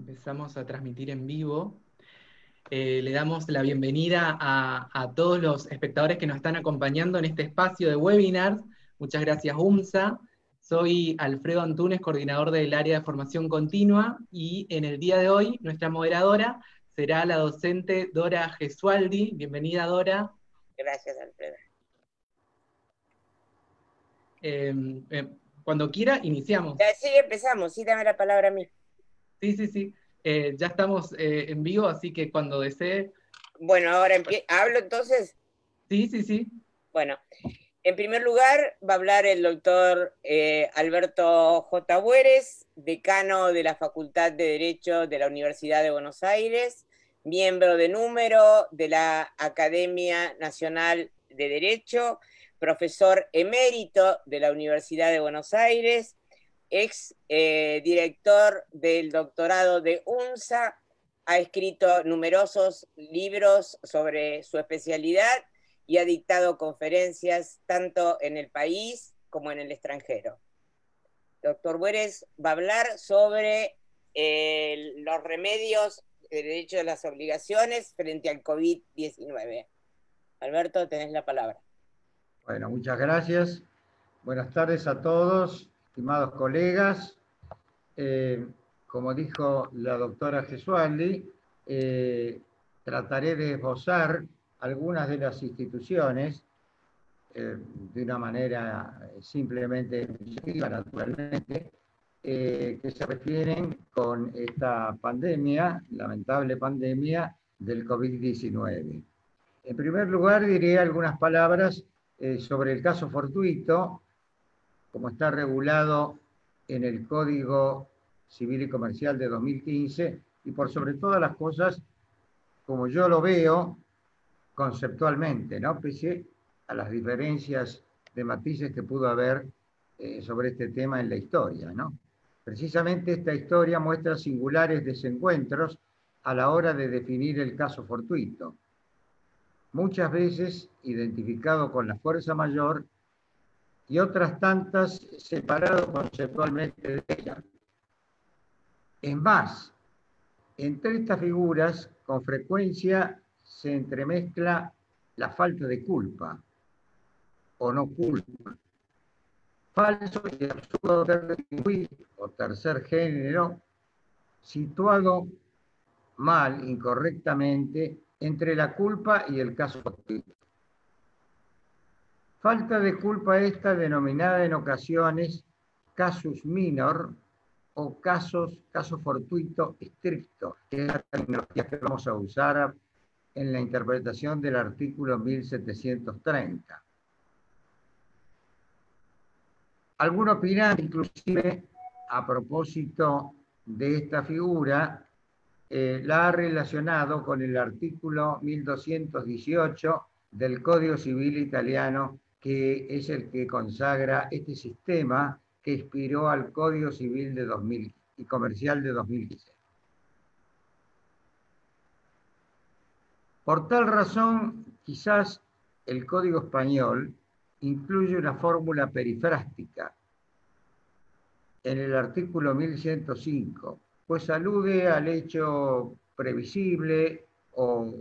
Empezamos a transmitir en vivo. Le damos la bienvenida a todos los espectadores que nos están acompañando en este espacio de webinars. Muchas gracias, UMSA. Soy Alfredo Antunes, coordinador del área de formación continua, y en el día de hoy nuestra moderadora será la docente Dora Gesualdi. Bienvenida, Dora. Gracias, Alfredo. Cuando quiera, iniciamos. Sí, empezamos. Sí, dame la palabra a mí. Sí. Ya estamos en vivo, así que cuando desee. Bueno, ahora ¿hablo entonces? Sí. Bueno, en primer lugar va a hablar el doctor Alberto J. Bueres, decano de la Facultad de Derecho de la Universidad de Buenos Aires, miembro de número de la Academia Nacional de Derecho, profesor emérito de la Universidad de Buenos Aires, ex director del doctorado de UNSA, ha escrito numerosos libros sobre su especialidad y ha dictado conferencias tanto en el país como en el extranjero. Doctor Bueres va a hablar sobre los remedios de derecho de las obligaciones frente al COVID-19. Alberto, tenés la palabra. Bueno, muchas gracias. Buenas tardes a todos, estimados colegas. Como dijo la doctora Gesualdi, trataré de esbozar algunas de las instituciones de una manera simplemente naturalmente, que se refieren con esta pandemia, lamentable pandemia del COVID-19. En primer lugar, diré algunas palabras sobre el caso fortuito, como está regulado en el Código Civil y Comercial de 2015, y por sobre todas las cosas, como yo lo veo conceptualmente, ¿no? Pese a las diferencias de matices que pudo haber sobre este tema en la historia, ¿no? Precisamente esta historia muestra singulares desencuentros a la hora de definir el caso fortuito, muchas veces identificado con la fuerza mayor y otras tantas separado conceptualmente de ella. Es más, entre estas figuras con frecuencia se entremezcla la falta de culpa o no culpa, falso y absurdo o tercer género, situado mal, incorrectamente, entre la culpa y el caso fortuito. Falta de culpa esta denominada en ocasiones casus minor o caso fortuito estricto, que es la terminología que vamos a usar en la interpretación del artículo 1730. Algunos opinan, inclusive, a propósito de esta figura, la ha relacionado con el artículo 1218 del Código Civil Italiano, que es el que consagra este sistema que inspiró al Código Civil de 2000 y Comercial de 2015. Por tal razón, quizás el Código Español incluye una fórmula perifrástica en el artículo 1105, pues alude al hecho previsible o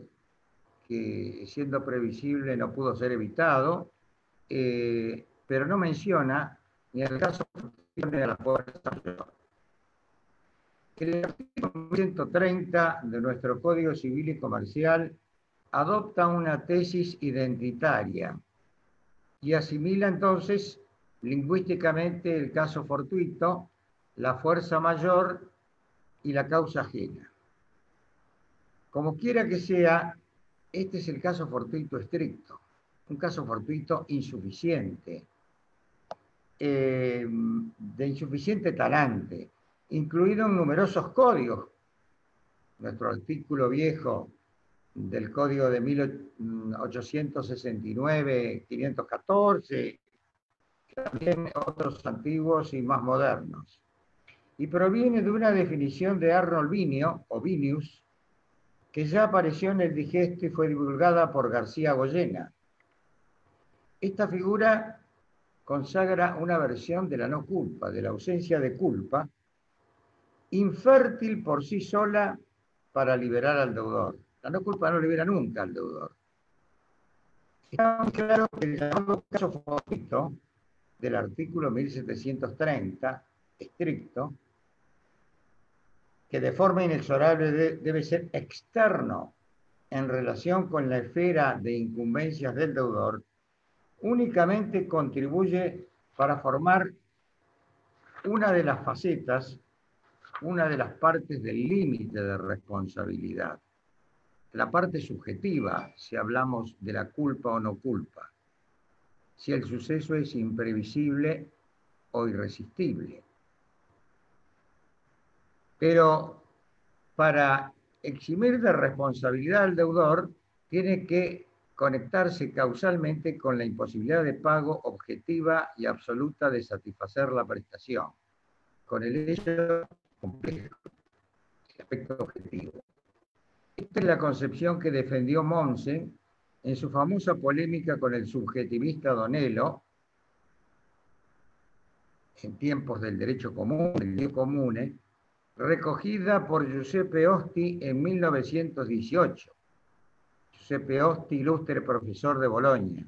que siendo previsible no pudo ser evitado, pero no menciona ni el caso ni a la fuerza mayor. El artículo 130 de nuestro Código Civil y Comercial adopta una tesis identitaria y asimila entonces lingüísticamente el caso fortuito, la fuerza mayor y la causa ajena. Como quiera que sea, este es el caso fortuito estricto, un caso fortuito insuficiente, de insuficiente talante, incluido en numerosos códigos. Nuestro artículo viejo del Código de 1869, 514, también otros antiguos y más modernos. Y proviene de una definición de Arnold Vinio, o Vinius, que ya apareció en el Digesto y fue divulgada por García Goyena. Esta figura consagra una versión de la no culpa, de la ausencia de culpa, infértil por sí sola para liberar al deudor. La no culpa no libera nunca al deudor. Está muy claro que el llamado caso fortuito del artículo 1730, estricto, que de forma inexorable debe ser externo en relación con la esfera de incumbencias del deudor, únicamente contribuye para formar una de las facetas, una de las partes del límite de responsabilidad. La parte subjetiva, si hablamos de la culpa o no culpa, si el suceso es imprevisible o irresistible. Pero para eximir de responsabilidad al deudor, tiene que conectarse causalmente con la imposibilidad de pago objetiva y absoluta de satisfacer la prestación, con el hecho complejo, el aspecto objetivo. Esta es la concepción que defendió Mommsen en su famosa polémica con el subjetivista Donello, en tiempos del derecho común, el derecho comune, recogida por Giuseppe Osti en 1918. Giuseppe Osti, ilustre profesor de Bolonia,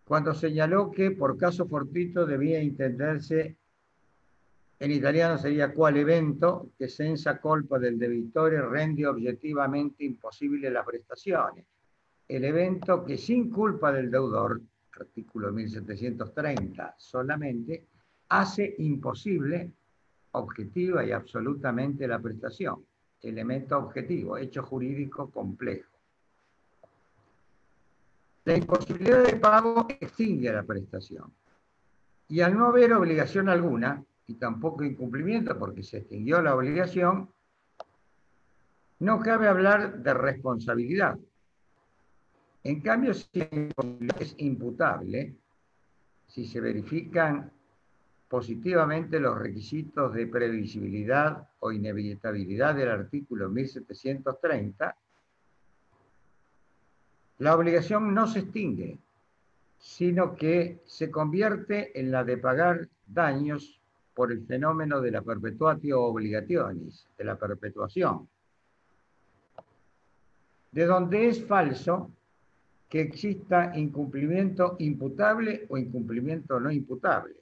cuando señaló que por caso fortuito debía entenderse, en italiano sería quale evento, che senza colpa del debitore rende objetivamente imposible la prestazione. El evento que sin culpa del deudor, artículo 1730 solamente, hace imposible objetiva y absolutamente la prestación. Elemento objetivo, hecho jurídico complejo. La imposibilidad de pago extingue la prestación. Y al no haber obligación alguna, y tampoco incumplimiento porque se extinguió la obligación, no cabe hablar de responsabilidad. En cambio, si la imposibilidad es imputable, si se verifican positivamente los requisitos de previsibilidad o inevitabilidad del artículo 1730, la obligación no se extingue, sino que se convierte en la de pagar daños por el fenómeno de la perpetuatio obligationis, de la perpetuación, de donde es falso que exista incumplimiento imputable o incumplimiento no imputable,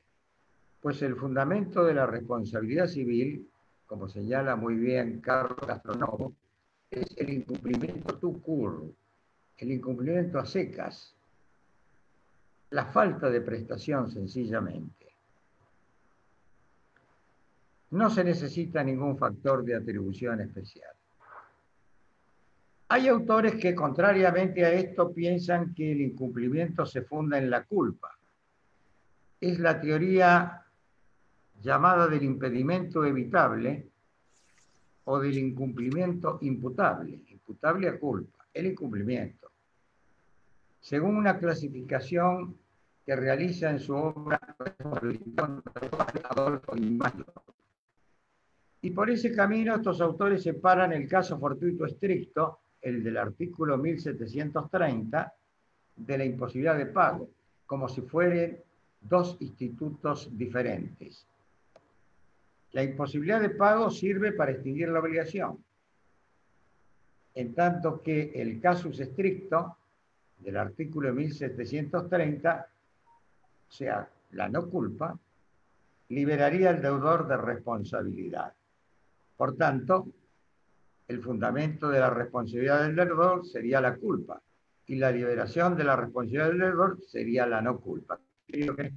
pues el fundamento de la responsabilidad civil, como señala muy bien Carlos Castronovo, es el incumplimiento tout court, el incumplimiento a secas, la falta de prestación sencillamente. No se necesita ningún factor de atribución especial. Hay autores que, contrariamente a esto, piensan que el incumplimiento se funda en la culpa. Es la teoría llamada del impedimento evitable o del incumplimiento imputable, imputable a culpa, el incumplimiento, según una clasificación que realiza en su obra Adolfo Di Maggio. Y por ese camino estos autores separan el caso fortuito estricto, el del artículo 1730, de la imposibilidad de pago, como si fueran dos institutos diferentes. La imposibilidad de pago sirve para extinguir la obligación, en tanto que el casus estricto del artículo 1730, o sea, la no culpa, liberaría al deudor de responsabilidad. Por tanto, el fundamento de la responsabilidad del deudor sería la culpa y la liberación de la responsabilidad del deudor sería la no culpa. Creo que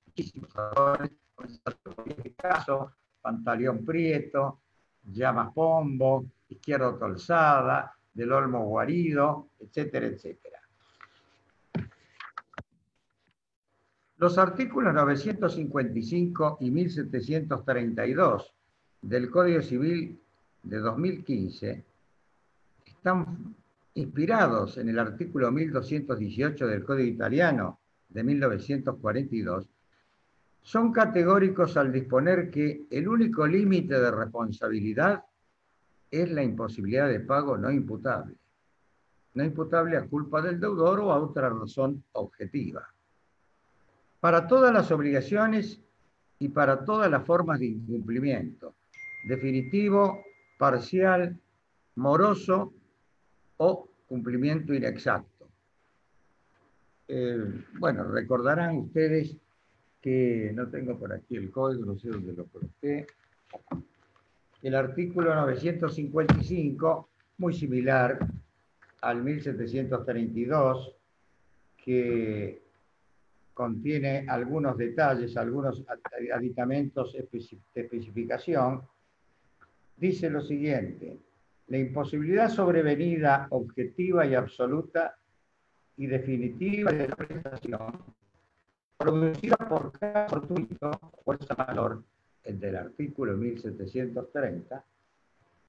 muchísimos autores, en este caso, Pantaleón Prieto, Llamas Pombo, Izquierdo Tolsada, Del Olmo Guarido, etcétera, etcétera. Los artículos 955 y 1732 del Código Civil de 2015 están inspirados en el artículo 1218 del Código Italiano de 1942, son categóricos al disponer que el único límite de responsabilidad es la imposibilidad de pago no imputable a culpa del deudor o a otra razón objetiva. Para todas las obligaciones y para todas las formas de incumplimiento, definitivo, parcial, moroso o cumplimiento inexacto. Bueno, recordarán ustedes que, no tengo por aquí el código, no sé dónde lo coloqué, el artículo 955, muy similar al 1732, que contiene algunos detalles, algunos aditamentos de especificación, dice lo siguiente: la imposibilidad sobrevenida objetiva y absoluta y definitiva de la prestación producida por caso fortuito, fuerza mayor, el del artículo 1730,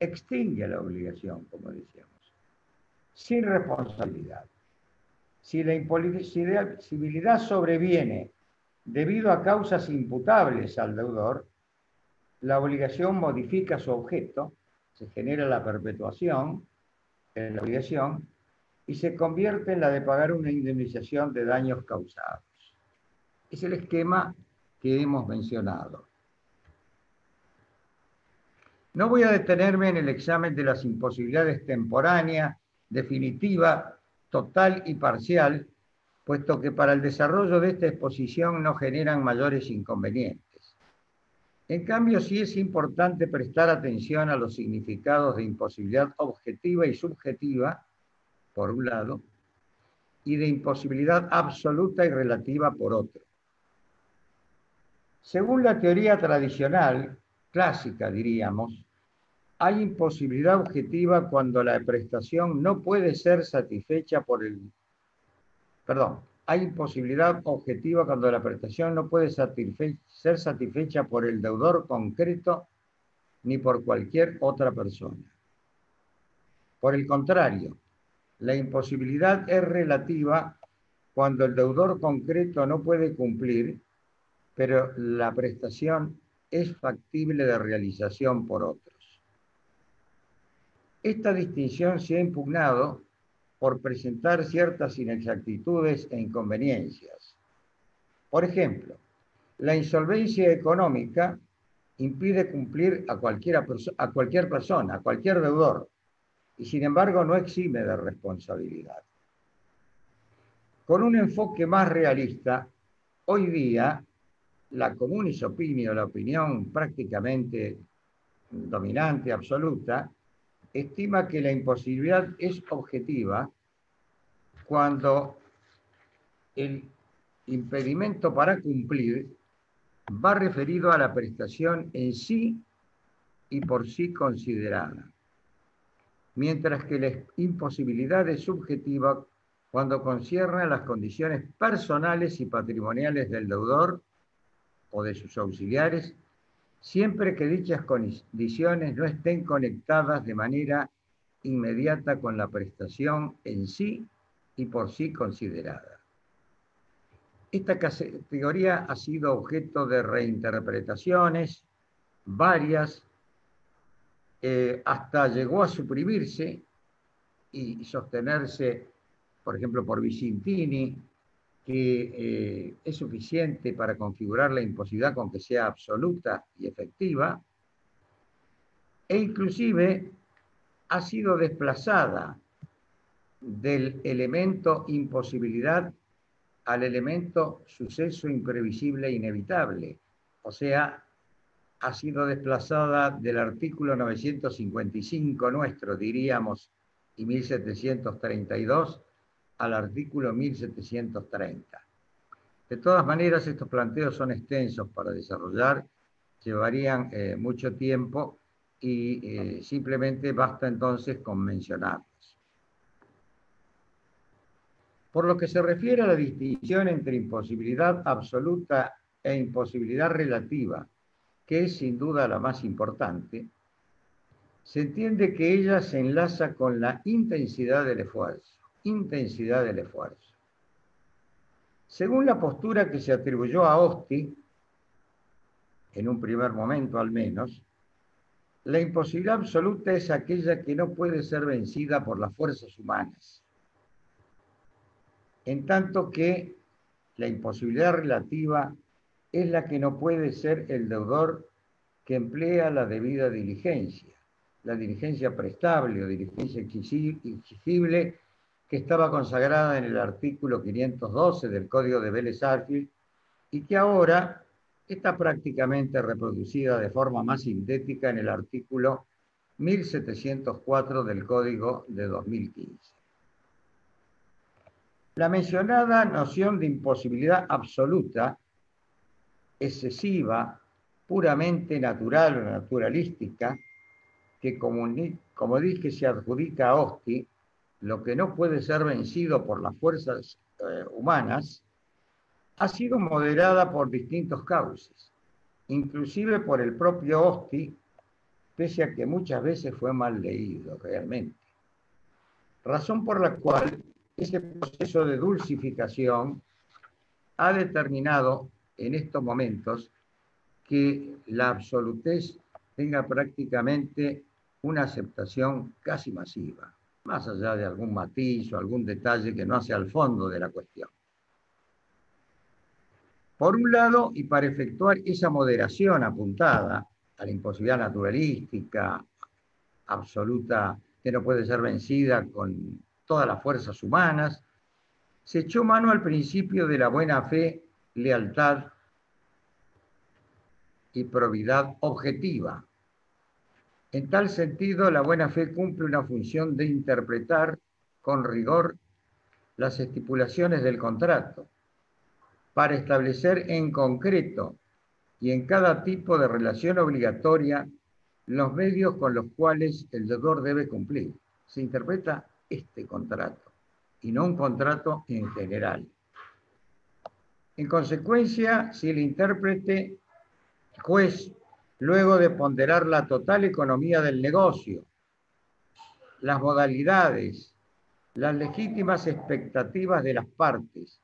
extingue la obligación, como decíamos, sin responsabilidad. Si la imposibilidad sobreviene debido a causas imputables al deudor, la obligación modifica su objeto, se genera la perpetuación de la obligación y se convierte en la de pagar una indemnización de daños causados. Es el esquema que hemos mencionado. No voy a detenerme en el examen de las imposibilidades temporánea, definitiva, total y parcial, puesto que para el desarrollo de esta exposición no generan mayores inconvenientes. En cambio, sí es importante prestar atención a los significados de imposibilidad objetiva y subjetiva, por un lado, y de imposibilidad absoluta y relativa, por otro. Según la teoría tradicional, clásica diríamos, hay imposibilidad objetiva cuando la prestación no puede ser satisfecha por el... hay imposibilidad objetiva cuando la prestación no puede ser satisfecha por el deudor concreto ni por cualquier otra persona. Por el contrario, la imposibilidad es relativa cuando el deudor concreto no puede cumplir, pero la prestación es factible de realización por otros. Esta distinción se ha impugnado por presentar ciertas inexactitudes e inconveniencias. Por ejemplo, la insolvencia económica impide cumplir a cualquier persona, a cualquier deudor, y sin embargo no exime de responsabilidad. Con un enfoque más realista, hoy día la communis opinio, la opinión prácticamente dominante, absoluta, estima que la imposibilidad es objetiva cuando el impedimento para cumplir va referido a la prestación en sí y por sí considerada, mientras que la imposibilidad es subjetiva cuando concierne a las condiciones personales y patrimoniales del deudor o de sus auxiliares, siempre que dichas condiciones no estén conectadas de manera inmediata con la prestación en sí y por sí considerada. Esta categoría ha sido objeto de reinterpretaciones varias, hasta llegó a suprimirse y sostenerse, por ejemplo, por Vicentini, que es suficiente para configurar la imposibilidad con que sea absoluta y efectiva, e inclusive ha sido desplazada del elemento imposibilidad al elemento suceso imprevisible e inevitable. O sea, ha sido desplazada del artículo 955 nuestro, diríamos, y 1732, al artículo 1730. De todas maneras, estos planteos son extensos para desarrollar, llevarían mucho tiempo y simplemente basta entonces con mencionarlos. Por lo que se refiere a la distinción entre imposibilidad absoluta e imposibilidad relativa, que es sin duda la más importante, se entiende que ella se enlaza con la intensidad del esfuerzo. Intensidad del esfuerzo. Según la postura que se atribuyó a Osti, en un primer momento al menos, la imposibilidad absoluta es aquella que no puede ser vencida por las fuerzas humanas, en tanto que la imposibilidad relativa es la que no puede ser el deudor que emplea la debida diligencia, la diligencia prestable o diligencia exigible, que estaba consagrada en el artículo 512 del Código de Vélez-Arfield y que ahora está prácticamente reproducida de forma más sintética en el artículo 1704 del Código de 2015. La mencionada noción de imposibilidad absoluta, excesiva, puramente natural o naturalística, que como dije se adjudica a Hosti, lo que no puede ser vencido por las fuerzas humanas, ha sido moderada por distintos cauces, inclusive por el propio Hosti, pese a que muchas veces fue mal leído realmente. Razón por la cual ese proceso de dulcificación ha determinado en estos momentos que la absolutez tenga prácticamente una aceptación casi masiva, más allá de algún matiz o algún detalle que no hace al fondo de la cuestión. Por un lado, y para efectuar esa moderación apuntada a la imposibilidad naturalística absoluta que no puede ser vencida con todas las fuerzas humanas, se echó mano al principio de la buena fe, lealtad y probidad objetiva. En tal sentido, la buena fe cumple una función de interpretar con rigor las estipulaciones del contrato para establecer en concreto y en cada tipo de relación obligatoria los medios con los cuales el deudor debe cumplir. Se interpreta este contrato y no un contrato en general. En consecuencia, si el intérprete, juez, luego de ponderar la total economía del negocio, las modalidades, las legítimas expectativas de las partes,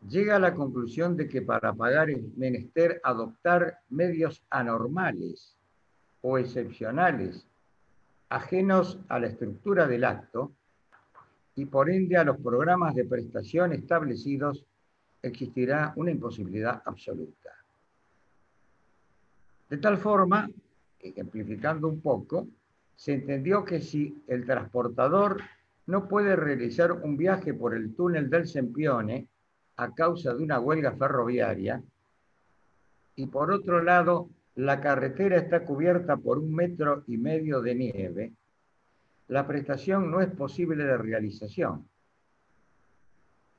llega a la conclusión de que para pagar es menester adoptar medios anormales o excepcionales, ajenos a la estructura del acto y por ende a los programas de prestación establecidos, existirá una imposibilidad absoluta. De tal forma, ejemplificando un poco, se entendió que si el transportador no puede realizar un viaje por el túnel del Sempione a causa de una huelga ferroviaria, y por otro lado, la carretera está cubierta por 1,5 metros de nieve, la prestación no es posible de realización,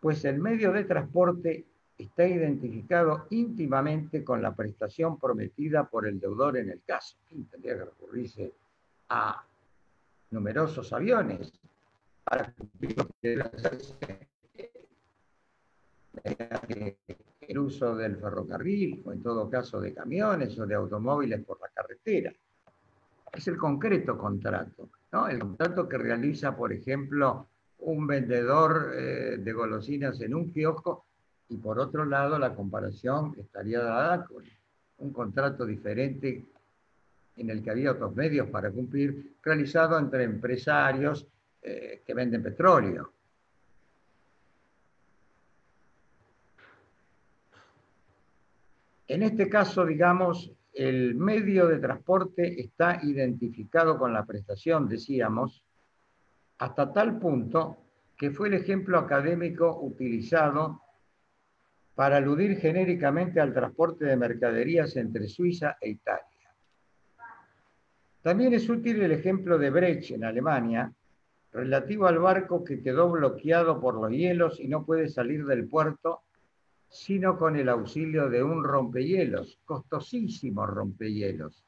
pues el medio de transporte está identificado íntimamente con la prestación prometida por el deudor en el caso. Tendría que recurrirse a numerosos aviones para cumplir lo que debe hacerse mediante el uso del ferrocarril o en todo caso de camiones o de automóviles por la carretera. Es el concreto contrato, ¿no? El contrato que realiza, por ejemplo, un vendedor de golosinas en un kiosco y por otro lado la comparación que estaría dada con un contrato diferente en el que había otros medios para cumplir, realizado entre empresarios que venden petróleo. En este caso, digamos, el medio de transporte está identificado con la prestación, decíamos, hasta tal punto que fue el ejemplo académico utilizado para aludir genéricamente al transporte de mercaderías entre Suiza e Italia. También es útil el ejemplo de Brecht en Alemania, relativo al barco que quedó bloqueado por los hielos y no puede salir del puerto sino con el auxilio de un rompehielos, costosísimo rompehielos.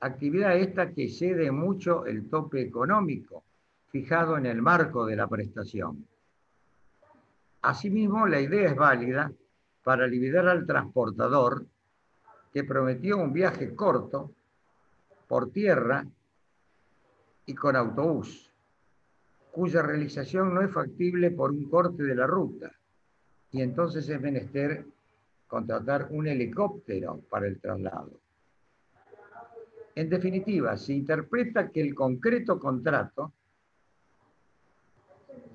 Actividad esta que excede mucho el tope económico fijado en el marco de la prestación. Asimismo, la idea es válida para liberar al transportador que prometió un viaje corto por tierra y con autobús, cuya realización no es factible por un corte de la ruta, y entonces es menester contratar un helicóptero para el traslado. En definitiva, se interpreta que el concreto contrato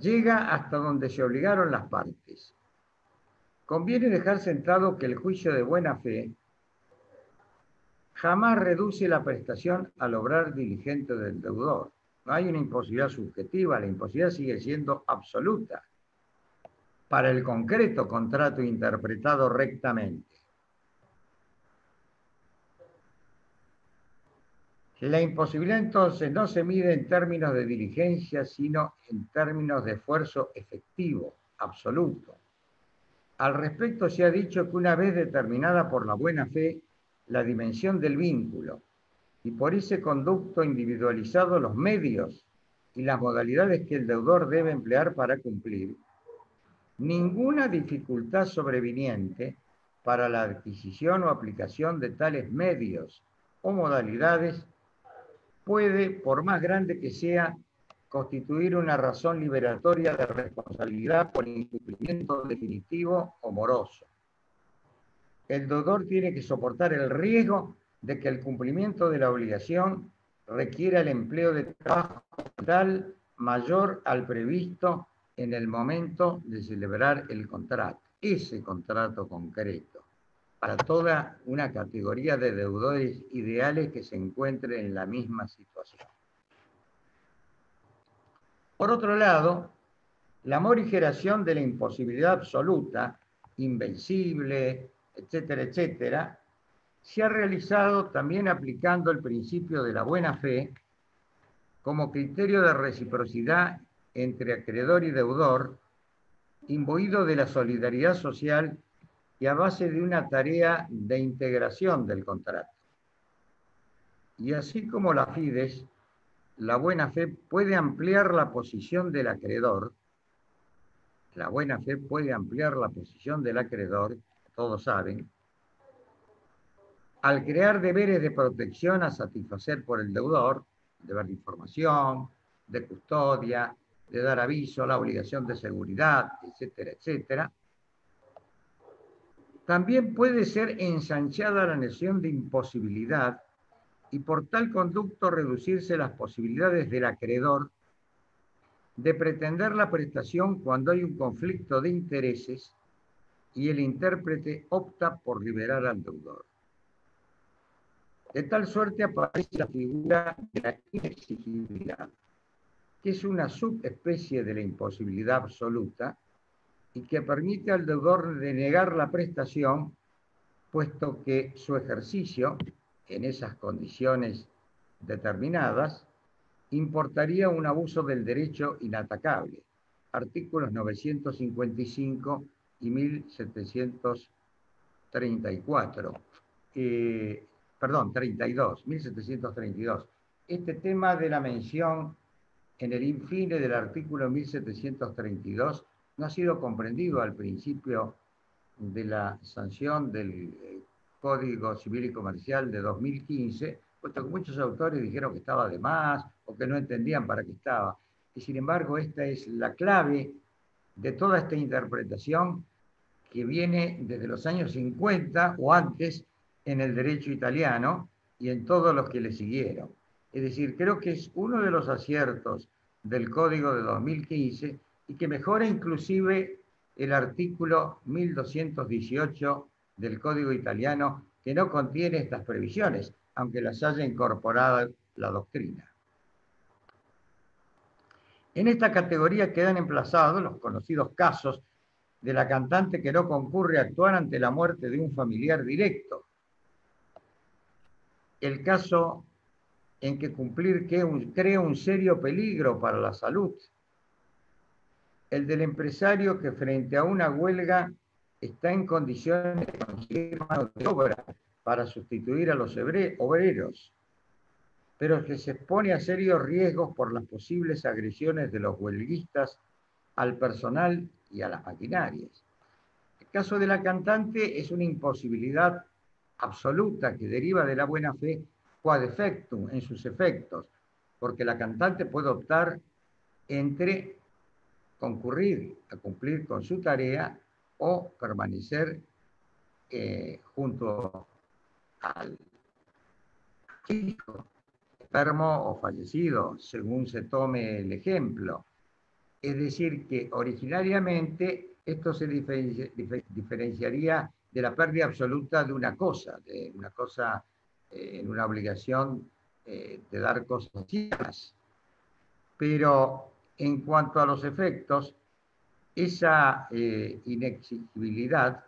llega hasta donde se obligaron las partes, Conviene dejar sentado que el juicio de buena fe jamás reduce la prestación al obrar diligente del deudor. No hay una imposibilidad subjetiva, la imposibilidad sigue siendo absoluta para el concreto contrato interpretado rectamente. La imposibilidad entonces no se mide en términos de diligencia, sino en términos de esfuerzo efectivo, absoluto. Al respecto se ha dicho que una vez determinada por la buena fe la dimensión del vínculo y por ese conducto individualizado los medios y las modalidades que el deudor debe emplear para cumplir, ninguna dificultad sobreviniente para la adquisición o aplicación de tales medios o modalidades puede, por más grande que sea, constituir una razón liberatoria de responsabilidad por incumplimiento definitivo o moroso. El deudor tiene que soportar el riesgo de que el cumplimiento de la obligación requiera el empleo de trabajo capital mayor al previsto en el momento de celebrar el contrato, ese contrato concreto, para toda una categoría de deudores ideales que se encuentren en la misma situación. Por otro lado, la morigeración de la imposibilidad absoluta, invencible, etcétera, etcétera, se ha realizado también aplicando el principio de la buena fe como criterio de reciprocidad entre acreedor y deudor, imbuido de la solidaridad social y a base de una tarea de integración del contrato. Y así como la fides, la buena fe puede ampliar la posición del acreedor. La buena fe puede ampliar la posición del acreedor, todos saben, al crear deberes de protección a satisfacer por el deudor, deber de información, de custodia, de dar aviso, la obligación de seguridad, etcétera, etcétera. También puede ser ensanchada la noción de imposibilidad y por tal conducto reducirse las posibilidades del acreedor de pretender la prestación cuando hay un conflicto de intereses y el intérprete opta por liberar al deudor. De tal suerte aparece la figura de la inexigibilidad, que es una subespecie de la imposibilidad absoluta y que permite al deudor denegar la prestación, puesto que su ejercicio, en esas condiciones determinadas, importaría un abuso del derecho inatacable. Artículos 955 y 1734. 32, 1732. Este tema de la mención en el infine del artículo 1732 no ha sido comprendido al principio de la sanción del Código Civil y Comercial de 2015, puesto que muchos autores dijeron que estaba de más o que no entendían para qué estaba. Y sin embargo, esta es la clave de toda esta interpretación que viene desde los años 50 o antes en el derecho italiano y en todos los que le siguieron. Es decir, creo que es uno de los aciertos del Código de 2015 y que mejora inclusive el artículo 1218 del Código italiano, que no contiene estas previsiones, aunque las haya incorporado la doctrina. En esta categoría quedan emplazados los conocidos casos de la cantante que no concurre a actuar ante la muerte de un familiar directo. El caso en que cumplir crea un serio peligro para la salud. El del empresario que frente a una huelga está en condiciones de conseguir mano de obra para sustituir a los obreros, pero que se expone a serios riesgos por las posibles agresiones de los huelguistas al personal y a las maquinarias. El caso de la cantante es una imposibilidad absoluta que deriva de la buena fe quad effectum en sus efectos, porque la cantante puede optar entre concurrir a cumplir con su tarea o permanecer junto al hijo enfermo o fallecido, según se tome el ejemplo. Es decir, que originariamente esto se diferenciaría de la pérdida absoluta de una cosa en una obligación de dar cosas chicas. Pero en cuanto a los efectos, esa inexigibilidad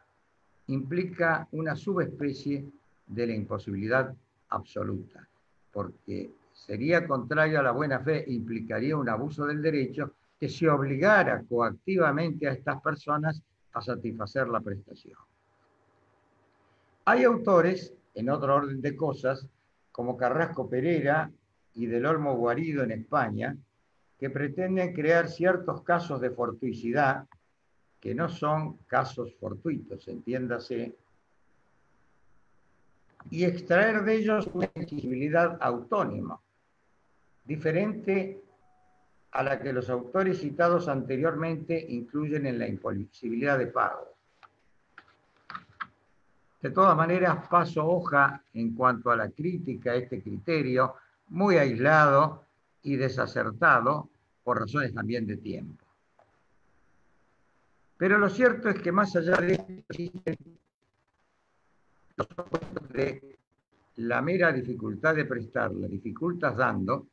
implica una subespecie de la imposibilidad absoluta, porque sería contrario a la buena fe e implicaría un abuso del derecho que se obligara coactivamente a estas personas a satisfacer la prestación. Hay autores, en otro orden de cosas, como Carrasco Pereira y Del Olmo Guarido en España, que pretenden crear ciertos casos de fortuicidad que no son casos fortuitos, entiéndase, y extraer de ellos una exigibilidad autónoma, diferente a la que los autores citados anteriormente incluyen en la imposibilidad de pago. De todas maneras, paso hoja en cuanto a la crítica a este criterio, muy aislado y desacertado por razones también de tiempo. Pero lo cierto es que más allá de esto existen los opuestos de la mera dificultad de prestar, la dificultad dando,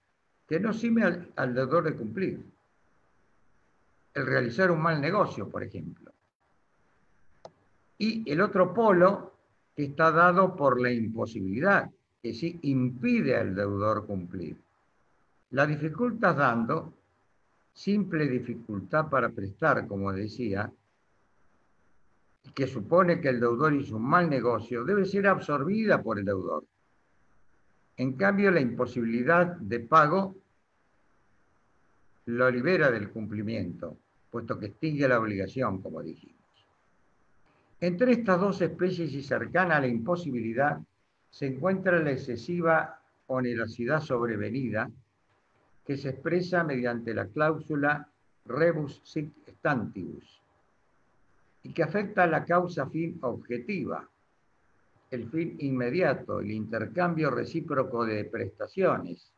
que no exime al deudor de cumplir. El realizar un mal negocio, por ejemplo. Y el otro polo que está dado por la imposibilidad, que sí impide al deudor cumplir. La dificultad dando, simple dificultad para prestar, como decía, que supone que el deudor hizo un mal negocio, debe ser absorbida por el deudor. En cambio, la imposibilidad de pago lo libera del cumplimiento, puesto que extingue la obligación, como dijimos. Entre estas dos especies y cercana a la imposibilidad se encuentra la excesiva onerosidad sobrevenida, que se expresa mediante la cláusula rebus sic stantibus, y que afecta a la causa fin objetiva, el fin inmediato, el intercambio recíproco de prestaciones,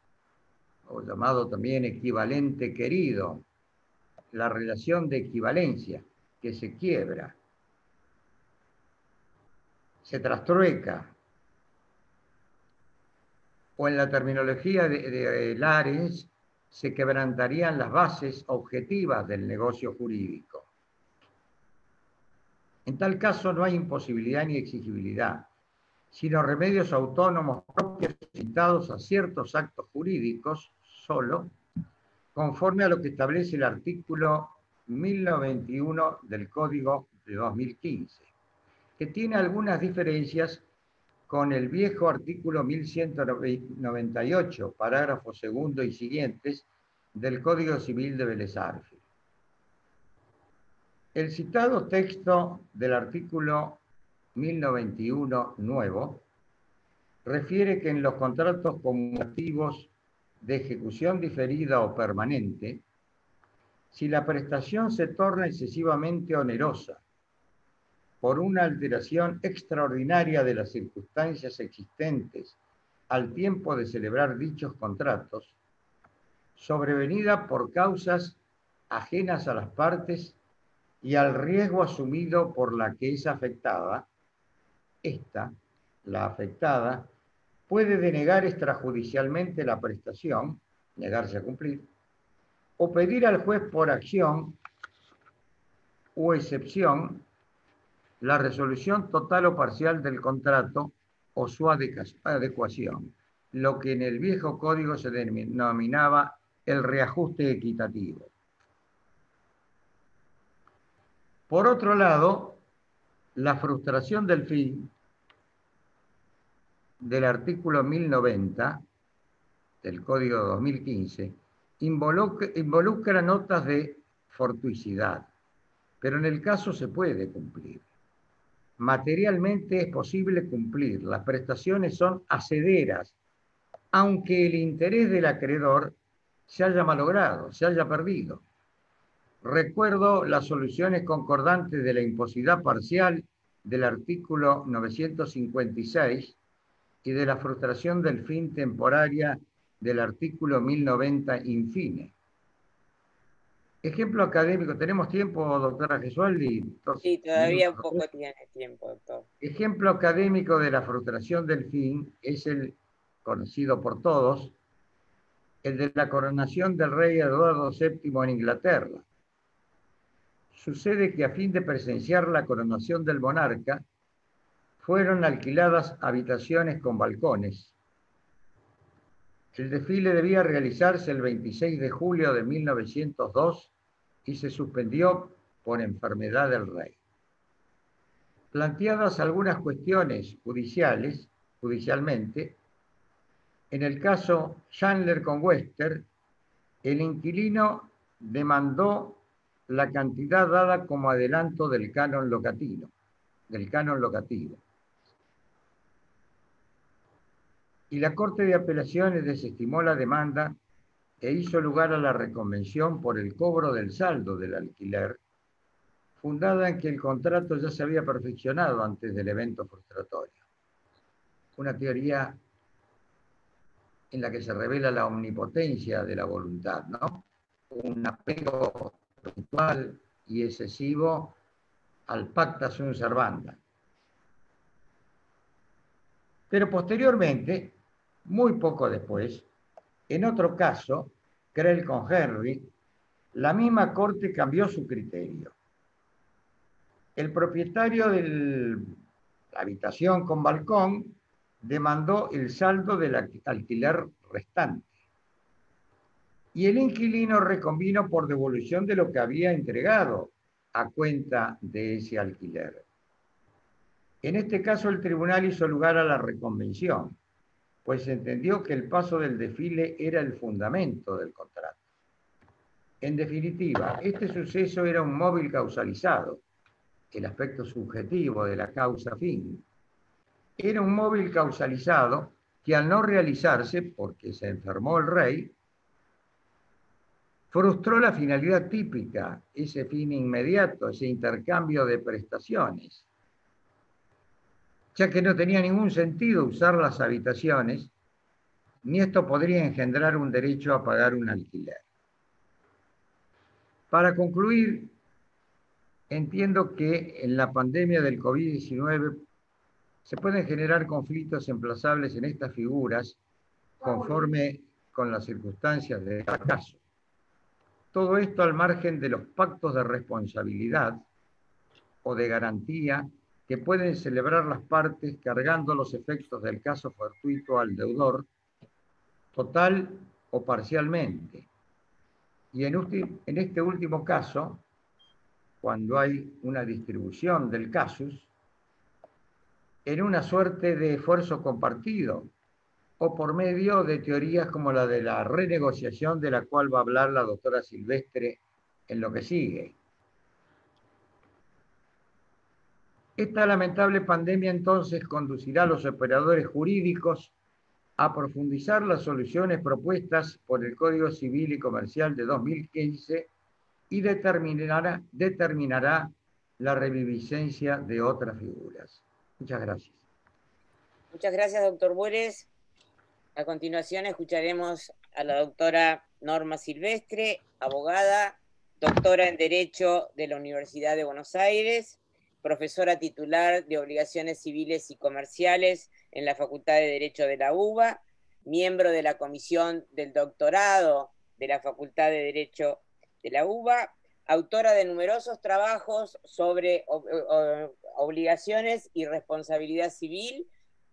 o llamado también equivalente querido, la relación de equivalencia que se quiebra, se trastrueca, o en la terminología de Lares, se quebrantarían las bases objetivas del negocio jurídico. En tal caso no hay imposibilidad ni exigibilidad, sino remedios autónomos propios citados a ciertos actos jurídicos solo, conforme a lo que establece el artículo 1091 del Código de 2015, que tiene algunas diferencias con el viejo artículo 1198, parágrafo segundo y siguientes, del Código Civil de Vélez Arfiel. El citado texto del artículo 1091 nuevo refiere que en los contratos conmutativos de ejecución diferida o permanente, si la prestación se torna excesivamente onerosa por una alteración extraordinaria de las circunstancias existentes al tiempo de celebrar dichos contratos, sobrevenida por causas ajenas a las partes y al riesgo asumido por la que es afectada, esta, la afectada, puede denegar extrajudicialmente la prestación, negarse a cumplir, o pedir al juez por acción o excepción la resolución total o parcial del contrato o su adecuación, lo que en el viejo código se denominaba el reajuste equitativo. Por otro lado, la frustración del fin del artículo 1090 del Código 2015 involucra notas de fortuicidad, pero en el caso se puede cumplir. Materialmente es posible cumplir, las prestaciones son hacederas, aunque el interés del acreedor se haya malogrado, se haya perdido. Recuerdo las soluciones concordantes de la imposibilidad parcial del artículo 956 y de la frustración del fin temporaria del artículo 1090 infine. ejemplo académico, ¿tenemos tiempo, doctora Gesualdi? Sí, todavía un poco tiene tiempo, doctor. Ejemplo académico de la frustración del fin es el conocido por todos, el de la coronación del rey Eduardo VII en Inglaterra. Sucede que a fin de presenciar la coronación del monarca, fueron alquiladas habitaciones con balcones. El desfile debía realizarse el 26 de julio de 1902 y se suspendió por enfermedad del rey. Planteadas algunas cuestiones judicialmente, en el caso Chandler con Webster, el inquilino demandó la cantidad dada como adelanto del canon locativo. Y la Corte de Apelaciones desestimó la demanda e hizo lugar a la reconvención por el cobro del saldo del alquiler, fundada en que el contrato ya se había perfeccionado antes del evento frustratorio. Una teoría en la que se revela la omnipotencia de la voluntad, ¿no? Un apego puntual y excesivo al pacta sunt servanda. Pero posteriormente, muy poco después, en otro caso, Creel con Henry, la misma corte cambió su criterio. El propietario de la habitación con balcón demandó el saldo del alquiler restante. Y el inquilino reconvino por devolución de lo que había entregado a cuenta de ese alquiler. En este caso, el tribunal hizo lugar a la reconvención, pues entendió que el paso del desfile era el fundamento del contrato. En definitiva, este suceso era un móvil causalizado, el aspecto subjetivo de la causa fin. Era un móvil causalizado que al no realizarse, porque se enfermó el rey, frustró la finalidad típica, ese fin inmediato, ese intercambio de prestaciones, ya que no tenía ningún sentido usar las habitaciones, ni esto podría engendrar un derecho a pagar un alquiler. Para concluir, entiendo que en la pandemia del COVID-19 se pueden generar conflictos emplazables en estas figuras conforme con las circunstancias de cada caso. Todo esto al margen de los pactos de responsabilidad o de garantía que pueden celebrar las partes cargando los efectos del caso fortuito al deudor, total o parcialmente. Y en este último caso, cuando hay una distribución del casus, en una suerte de esfuerzo compartido, o por medio de teorías como la de la renegociación, de la cual va a hablar la doctora Silvestre en lo que sigue. Esta lamentable pandemia entonces conducirá a los operadores jurídicos a profundizar las soluciones propuestas por el Código Civil y Comercial de 2015 y determinará la reviviscencia de otras figuras. Muchas gracias. Muchas gracias, doctor Bueres. A continuación escucharemos a la doctora Norma Silvestre, abogada, doctora en Derecho de la Universidad de Buenos Aires, profesora titular de Obligaciones Civiles y Comerciales en la Facultad de Derecho de la UBA, miembro de la Comisión del Doctorado de la Facultad de Derecho de la UBA, autora de numerosos trabajos sobre obligaciones y responsabilidad civil,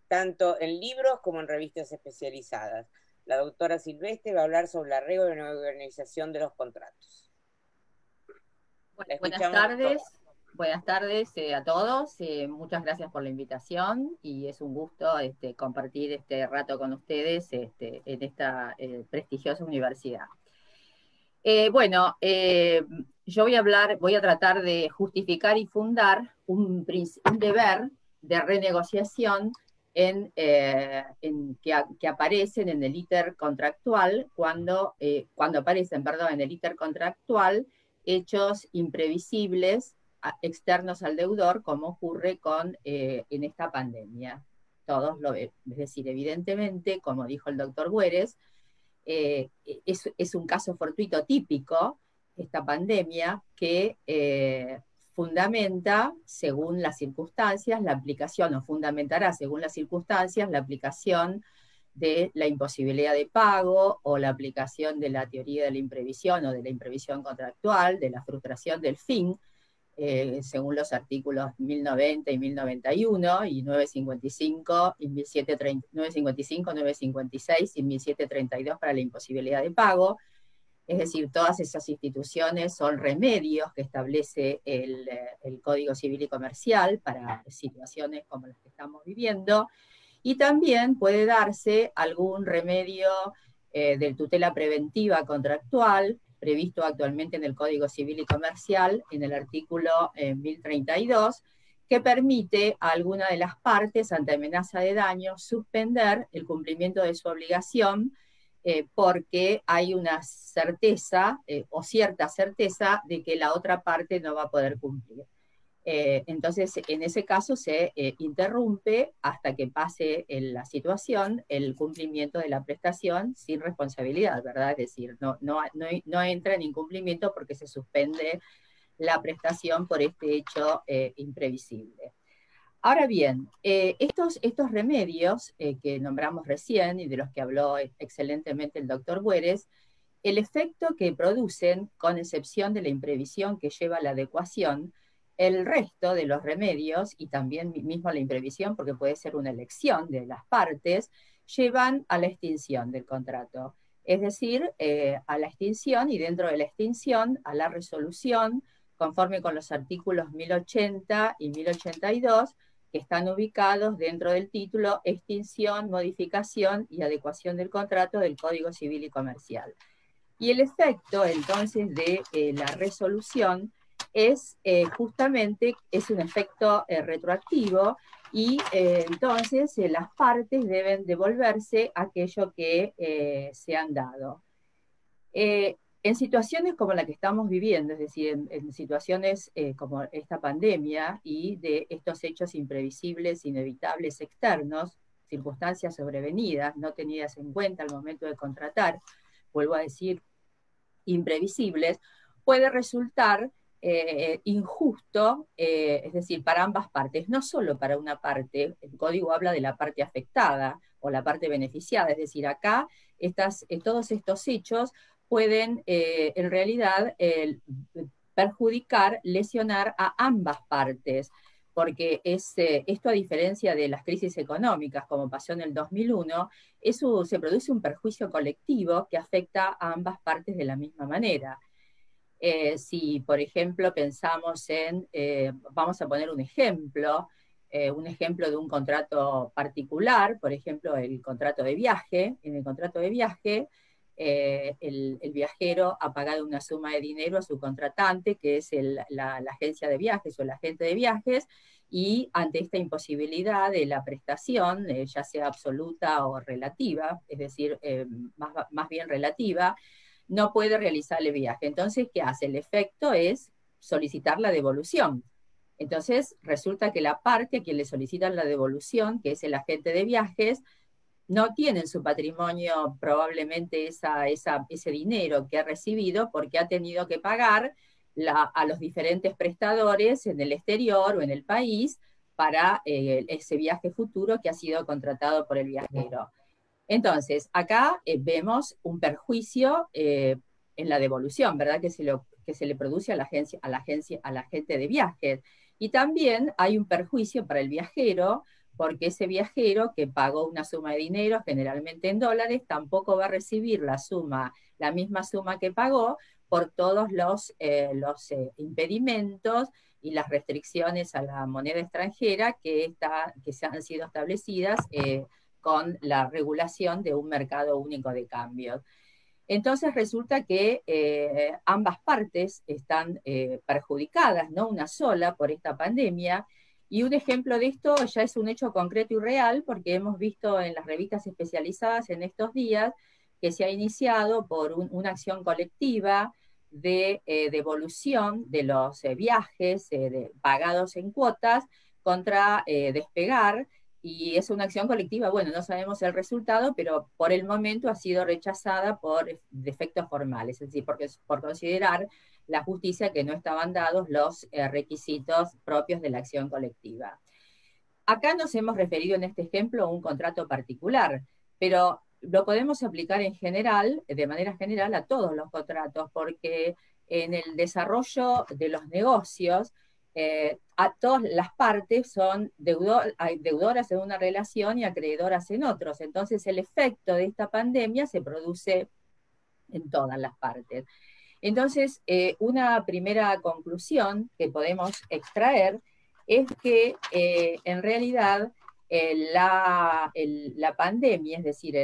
tanto en libros como en revistas especializadas. La doctora Silvestre va a hablar sobre la reorganización de los contratos. Bueno, buenas tardes a todos. Muchas gracias por la invitación y es un gusto compartir este rato con ustedes en esta prestigiosa universidad. Yo voy a tratar de justificar y fundar un deber de renegociación que aparecen en el íter contractual cuando aparecen, en el íter contractual hechos imprevisibles externos al deudor, como ocurre en esta pandemia. Todos lo ven. Es decir, evidentemente, como dijo el doctor Bueres, es un caso fortuito típico esta pandemia que fundamenta, según las circunstancias, la aplicación, o fundamentará, según las circunstancias, la aplicación de la imposibilidad de pago, o la aplicación de la teoría de la imprevisión, o de la imprevisión contractual, de la frustración del fin, según los artículos 1090 y 1091, y 955, y 955, 956 y 1732 para la imposibilidad de pago. Es decir, todas esas instituciones son remedios que establece el Código Civil y Comercial para situaciones como las que estamos viviendo, y también puede darse algún remedio de tutela preventiva contractual, previsto actualmente en el Código Civil y Comercial, en el artículo 1032, que permite a alguna de las partes, ante amenaza de daño, suspender el cumplimiento de su obligación, porque hay una certeza, o cierta certeza, de que la otra parte no va a poder cumplir. Entonces, en ese caso se interrumpe hasta que pase la situación el cumplimiento de la prestación sin responsabilidad, ¿verdad? Es decir, no entra en incumplimiento porque se suspende la prestación por este hecho imprevisible. Ahora bien, estos remedios que nombramos recién y de los que habló excelentemente el doctor Bueres, el efecto que producen, con excepción de la imprevisión que lleva a la adecuación, el resto de los remedios, y también mismo la imprevisión, porque puede ser una elección de las partes, llevan a la extinción del contrato. Es decir, a la extinción, y dentro de la extinción, a la resolución, conforme con los artículos 1080 y 1082, que están ubicados dentro del título Extinción, Modificación y Adecuación del Contrato del Código Civil y Comercial. Y el efecto, entonces, de la resolución es justamente, es un efecto retroactivo, y entonces las partes deben devolverse aquello que se han dado. En situaciones como la que estamos viviendo, es decir, en situaciones como esta pandemia y de estos hechos imprevisibles, inevitables, externos, circunstancias sobrevenidas, no tenidas en cuenta al momento de contratar, vuelvo a decir, imprevisibles, puede resultar injusto, es decir, para ambas partes, no solo para una parte. El código habla de la parte afectada o la parte beneficiada, es decir, acá todos estos hechos pueden en realidad perjudicar, lesionar a ambas partes, porque esto, a diferencia de las crisis económicas, como pasó en el 2001, se produce un perjuicio colectivo que afecta a ambas partes de la misma manera. Si, por ejemplo, pensamos vamos a poner un ejemplo de un contrato particular, por ejemplo, el contrato de viaje. En el contrato de viaje, el viajero ha pagado una suma de dinero a su contratante, que es la agencia de viajes o el agente de viajes, y ante esta imposibilidad de la prestación, ya sea absoluta o relativa, es decir, más bien relativa, no puede realizar el viaje. Entonces, ¿qué hace? El efecto es solicitar la devolución. Entonces, resulta que la parte a quien le solicitan la devolución, que es el agente de viajes, no tiene en su patrimonio probablemente ese dinero que ha recibido, porque ha tenido que pagar a los diferentes prestadores en el exterior o en el país para ese viaje futuro que ha sido contratado por el viajero. Entonces, acá vemos un perjuicio en la devolución, ¿verdad? Que se le produce a la agente de viajes. Y también hay un perjuicio para el viajero, porque ese viajero que pagó una suma de dinero, generalmente en dólares, tampoco va a recibir la misma suma que pagó, por todos los impedimentos y las restricciones a la moneda extranjera que se han sido establecidas con la regulación de un mercado único de cambios. Entonces resulta que ambas partes están perjudicadas, no una sola, por esta pandemia. Y un ejemplo de esto ya es un hecho concreto y real, porque hemos visto en las revistas especializadas en estos días que se ha iniciado por una acción colectiva de devolución de los viajes pagados en cuotas contra Despegar, y es una acción colectiva, bueno, no sabemos el resultado, pero por el momento ha sido rechazada por defectos formales, es decir, por considerar la justicia que no estaban dados los requisitos propios de la acción colectiva. Acá nos hemos referido en este ejemplo a un contrato particular, pero lo podemos aplicar en general, de manera general, a todos los contratos, porque en el desarrollo de los negocios, a todas las partes son deudoras en una relación y acreedoras en otros. Entonces el efecto de esta pandemia se produce en todas las partes. Entonces, una primera conclusión que podemos extraer es que en realidad la pandemia, es decir,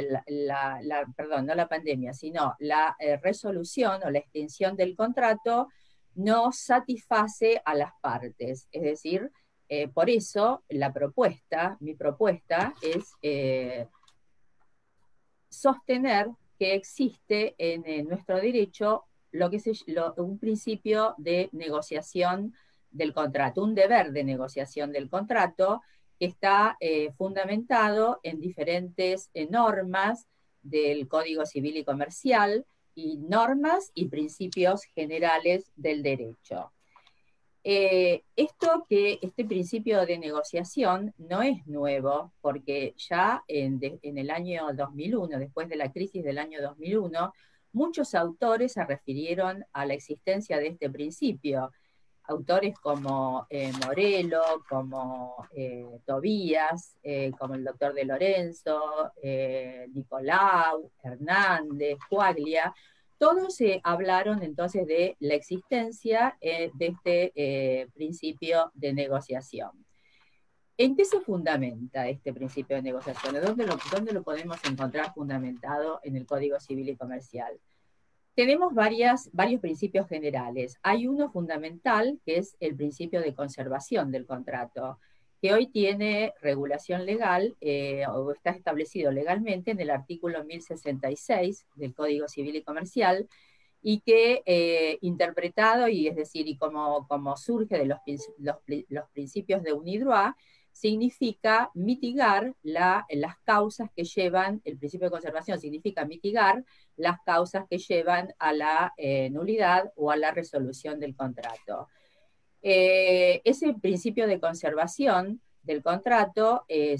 perdón, no la pandemia, sino la resolución o la extinción del contrato no satisface a las partes. Es decir, por eso mi propuesta es sostener que existe en nuestro derecho un principio de negociación del contrato, un deber de negociación del contrato que está fundamentado en diferentes normas del Código Civil y Comercial y normas y principios generales del derecho. Este principio de negociación no es nuevo, porque ya en el año 2001, después de la crisis del año 2001, muchos autores se refirieron a la existencia de este principio. Autores como Morello, como Tobías, como el doctor De Lorenzo, Nicolau, Hernández, Quaglia. Todos hablaron entonces de la existencia de este principio de negociación. ¿En qué se fundamenta este principio de negociación? ¿Dónde lo podemos encontrar fundamentado en el Código Civil y Comercial? Tenemos varios principios generales. Hay uno fundamental, que es el principio de conservación del contrato, que hoy tiene regulación legal, o está establecido legalmente en el artículo 1066 del Código Civil y Comercial, y que interpretado, y es decir, y como surge de los principios de UNIDROIT, significa mitigar las causas que llevan, el principio de conservación significa mitigar las causas que llevan a la nulidad o a la resolución del contrato. Ese principio de conservación del contrato, en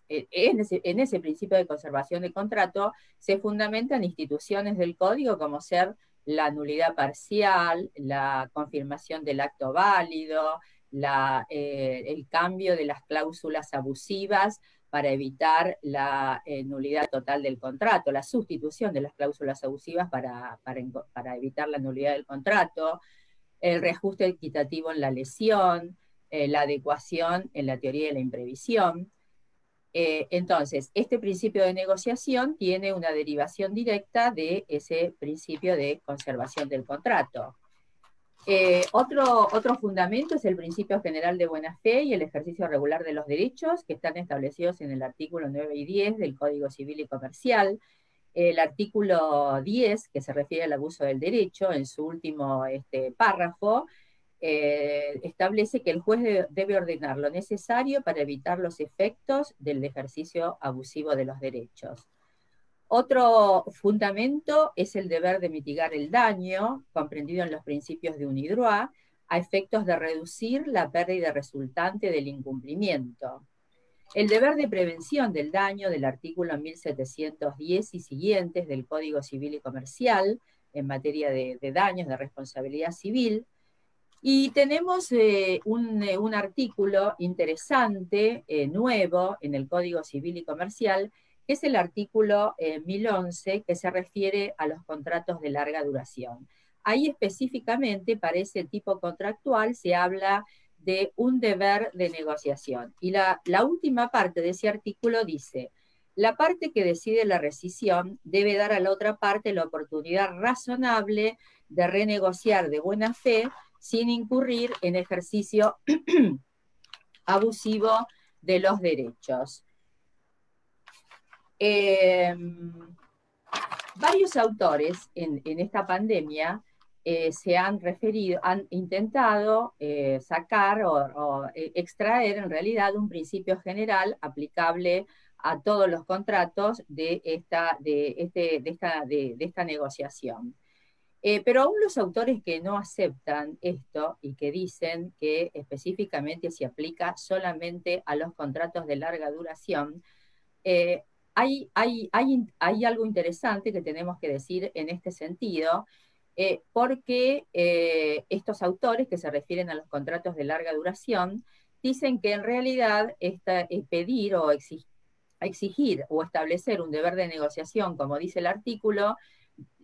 ese principio de conservación del contrato se fundamentan instituciones del código como ser la nulidad parcial, la confirmación del acto válido, el cambio de las cláusulas abusivas para evitar la nulidad total del contrato, la sustitución de las cláusulas abusivas para evitar la nulidad del contrato, el reajuste equitativo en la lesión, la adecuación en la teoría de la imprevisión. Entonces, este principio de negociación tiene una derivación directa de ese principio de conservación del contrato. Otro fundamento es el principio general de buena fe y el ejercicio regular de los derechos, que están establecidos en el artículo 9 y 10 del Código Civil y Comercial. El artículo 10, que se refiere al abuso del derecho, en su último párrafo, establece que el juez debe ordenar lo necesario para evitar los efectos del ejercicio abusivo de los derechos. Otro fundamento es el deber de mitigar el daño, comprendido en los principios de UNIDROIT, a efectos de reducir la pérdida resultante del incumplimiento. El deber de prevención del daño del artículo 1710 y siguientes del Código Civil y Comercial en materia de daños de responsabilidad civil. Y tenemos un artículo interesante, nuevo, en el Código Civil y Comercial, que es el artículo 1011, que se refiere a los contratos de larga duración. Ahí específicamente, para ese tipo contractual, se habla de un deber de negociación. Y la última parte de ese artículo dice: la parte que decide la rescisión debe dar a la otra parte la oportunidad razonable de renegociar de buena fe sin incurrir en ejercicio abusivo de los derechos. Varios autores en esta pandemia se han referido, han intentado sacar o extraer en realidad un principio general aplicable a todos los contratos de esta negociación. Pero aún los autores que no aceptan esto y que dicen que específicamente se aplica solamente a los contratos de larga duración, hay algo interesante que tenemos que decir en este sentido, porque estos autores que se refieren a los contratos de larga duración dicen que en realidad pedir o exigir o establecer un deber de negociación, como dice el artículo,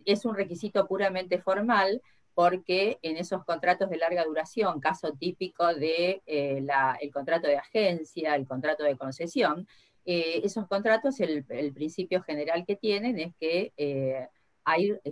es un requisito puramente formal, porque en esos contratos de larga duración, caso típico de el contrato de agencia, el contrato de concesión, esos contratos, el principio general que tienen es que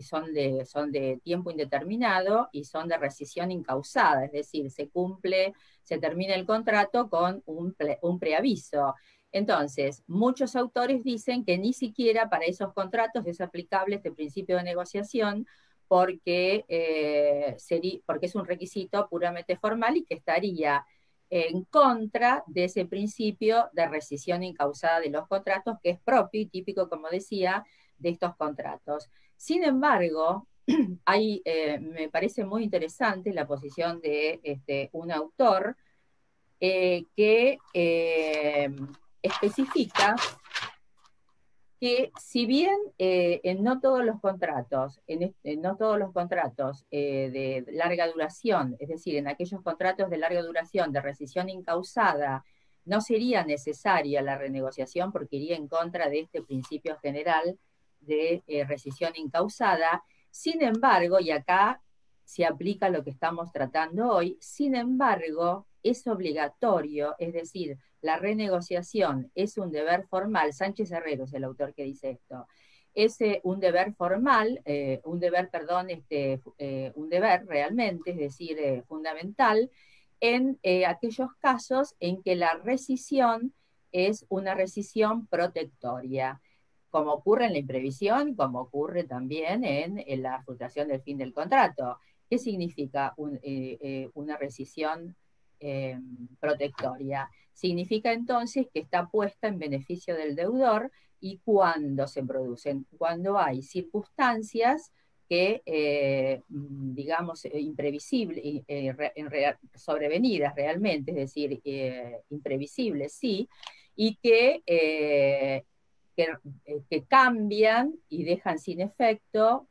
son de tiempo indeterminado y son de rescisión incausada, es decir, se termina el contrato con un preaviso. Entonces, muchos autores dicen que ni siquiera para esos contratos es aplicable este principio de negociación porque es un requisito puramente formal y que estaría en contra de ese principio de rescisión incausada de los contratos, que es propio y típico, como decía, de estos contratos. Sin embargo, me parece muy interesante la posición de un autor que especifica que si bien no todos los contratos, no todos los contratos de larga duración, es decir, en aquellos contratos de larga duración de rescisión incausada, no sería necesaria la renegociación porque iría en contra de este principio general de rescisión incausada. Sin embargo, y acá se aplica lo que estamos tratando hoy, sin embargo, es obligatorio, es decir, la renegociación es un deber formal. Sánchez Herrero es el autor que dice esto. Es un deber formal, un deber realmente, es decir, fundamental, en aquellos casos en que la rescisión es una rescisión protectoria, como ocurre en la imprevisión, como ocurre también en la frustración del fin del contrato. ¿Qué significa una rescisión protectoria? Significa entonces que está puesta en beneficio del deudor y cuando se producen, cuando hay circunstancias que, digamos, imprevisibles, sobrevenidas realmente, es decir, imprevisibles, sí, y que cambian y dejan sin efecto,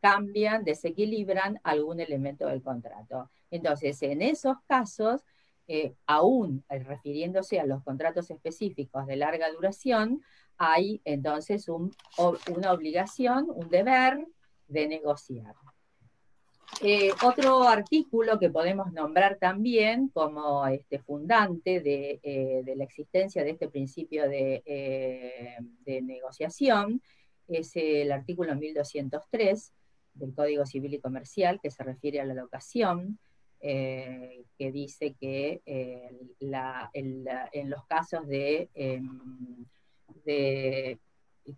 cambian, desequilibran algún elemento del contrato. Entonces, en esos casos, aún refiriéndose a los contratos específicos de larga duración, hay entonces una obligación, un deber de negociar. Otro artículo que podemos nombrar también como fundante de la existencia de este principio de negociación es el artículo 1203 del Código Civil y Comercial, que se refiere a la locación, que dice que en los casos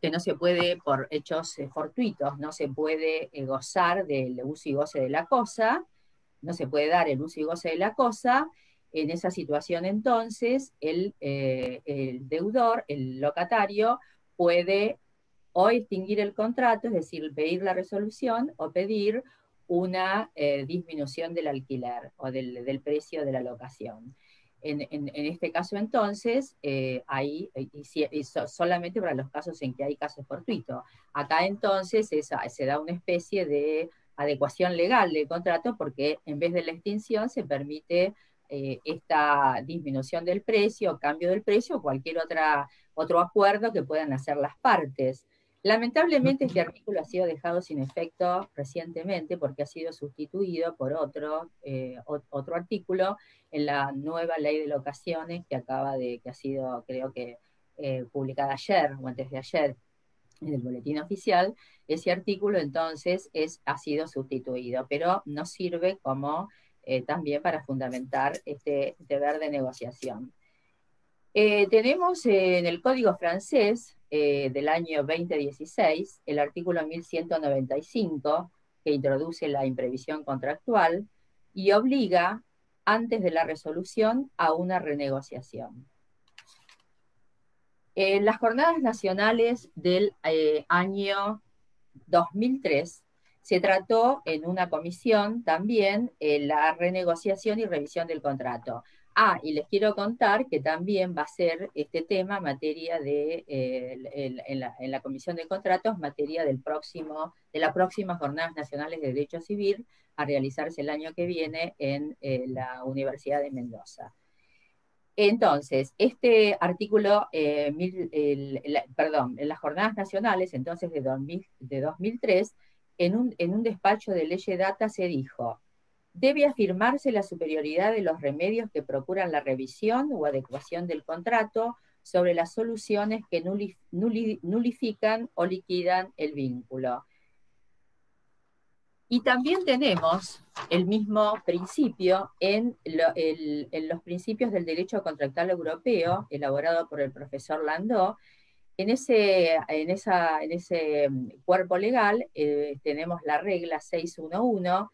que no se puede, por hechos fortuitos, no se puede gozar del uso y goce de la cosa, no se puede dar el uso y goce de la cosa. En esa situación entonces el deudor, el locatario, puede o extinguir el contrato, es decir, pedir la resolución o pedir una disminución del alquiler o del precio de la locación. En este caso entonces, solamente para los casos en que hay caso fortuito. Acá entonces se da una especie de adecuación legal del contrato porque en vez de la extinción se permite esta disminución del precio, cambio del precio o cualquier otro acuerdo que puedan hacer las partes. Lamentablemente este artículo ha sido dejado sin efecto recientemente porque ha sido sustituido por otro artículo en la nueva ley de locaciones que ha sido, creo que, publicada ayer o antes de ayer en el boletín oficial. Ese artículo entonces ha sido sustituido, pero no sirve como también para fundamentar este deber de negociación. Tenemos en el Código francés del año 2016 el artículo 1195 que introduce la imprevisión contractual y obliga, antes de la resolución, a una renegociación. En las jornadas nacionales del año 2003 se trató en una comisión también la renegociación y revisión del contrato. Y les quiero contar que también va a ser este tema materia de, en la Comisión de Contratos, materia de las próximas Jornadas Nacionales de Derecho Civil a realizarse el año que viene en la Universidad de Mendoza. Entonces, este artículo, en las Jornadas Nacionales, entonces de 2003, en un despacho de ley data se dijo: debe afirmarse la superioridad de los remedios que procuran la revisión o adecuación del contrato sobre las soluciones que nulifican o liquidan el vínculo. Y también tenemos el mismo principio en los principios del derecho contractual europeo, elaborado por el profesor Landau. En ese cuerpo legal tenemos la regla 611,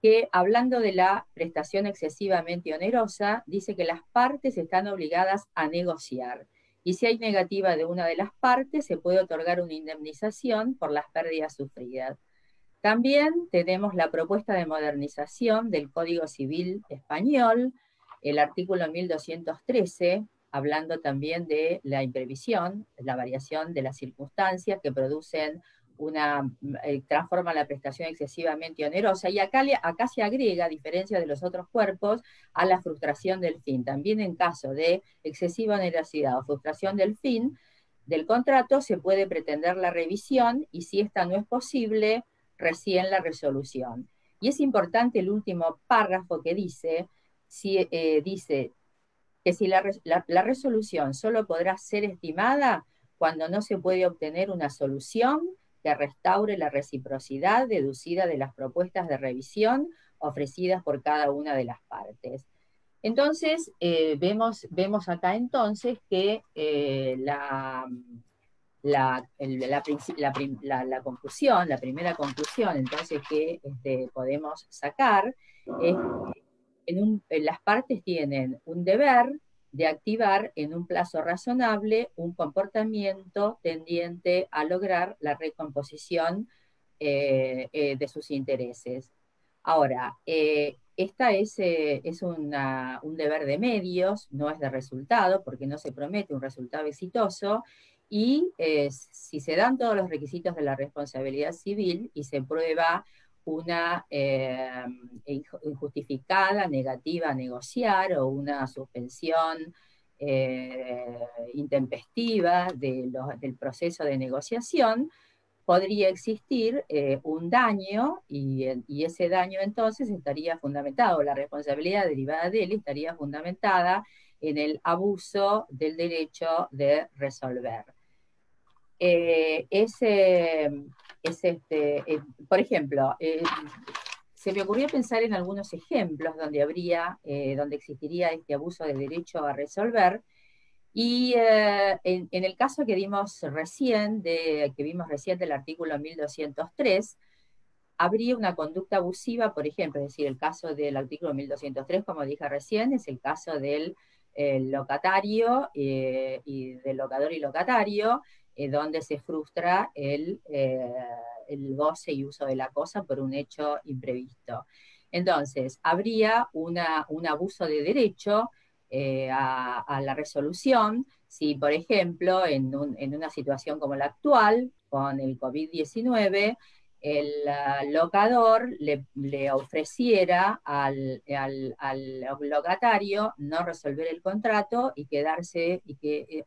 que, hablando de la prestación excesivamente onerosa, dice que las partes están obligadas a negociar. Y si hay negativa de una de las partes, se puede otorgar una indemnización por las pérdidas sufridas. También tenemos la propuesta de modernización del Código Civil Español, el artículo 1213, hablando también de la imprevisión, la variación de las circunstancias que producen transforma la prestación excesivamente onerosa, y acá se agrega, a diferencia de los otros cuerpos, a la frustración del fin. También en caso de excesiva onerosidad o frustración del fin del contrato, se puede pretender la revisión, y si esta no es posible, recién la resolución. Y es importante el último párrafo que dice que si la resolución solo podrá ser estimada cuando no se puede obtener una solución que restaure la reciprocidad deducida de las propuestas de revisión ofrecidas por cada una de las partes. Entonces, vemos acá entonces que la conclusión, la primera conclusión entonces que podemos sacar es que las partes tienen un deber de activar en un plazo razonable un comportamiento tendiente a lograr la recomposición de sus intereses. Ahora, esta es un deber de medios, no es de resultado, porque no se promete un resultado exitoso, y si se dan todos los requisitos de la responsabilidad civil y se prueba una injustificada negativa a negociar o una suspensión intempestiva del proceso de negociación, podría existir un daño, y ese daño entonces estaría fundamentado, la responsabilidad derivada de él estaría fundamentada en el abuso del derecho de resolver. Por ejemplo, se me ocurrió pensar en algunos ejemplos donde existiría este abuso de derecho a resolver, y en el caso que vimos recién del artículo 1203, habría una conducta abusiva, por ejemplo, es decir, el caso del artículo 1203, como dije recién, es el caso del locatario y del locador y locatario, donde se frustra el goce y uso de la cosa por un hecho imprevisto. Entonces, habría un abuso de derecho a la resolución si, por ejemplo, en una situación como la actual, con el COVID-19, el locador le ofreciera al locatario no resolver el contrato y quedarse, y que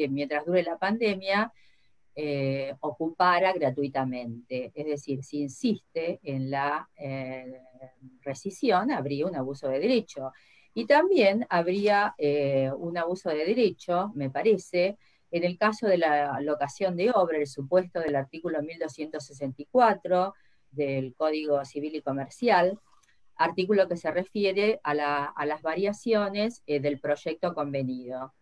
mientras dure la pandemia ocupara gratuitamente. Es decir, si insiste en la rescisión, habría un abuso de derecho. Y también habría un abuso de derecho, me parece, en el caso de la locación de obra, el supuesto del artículo 1264 del Código Civil y Comercial, artículo que se refiere a las variaciones del proyecto convenido.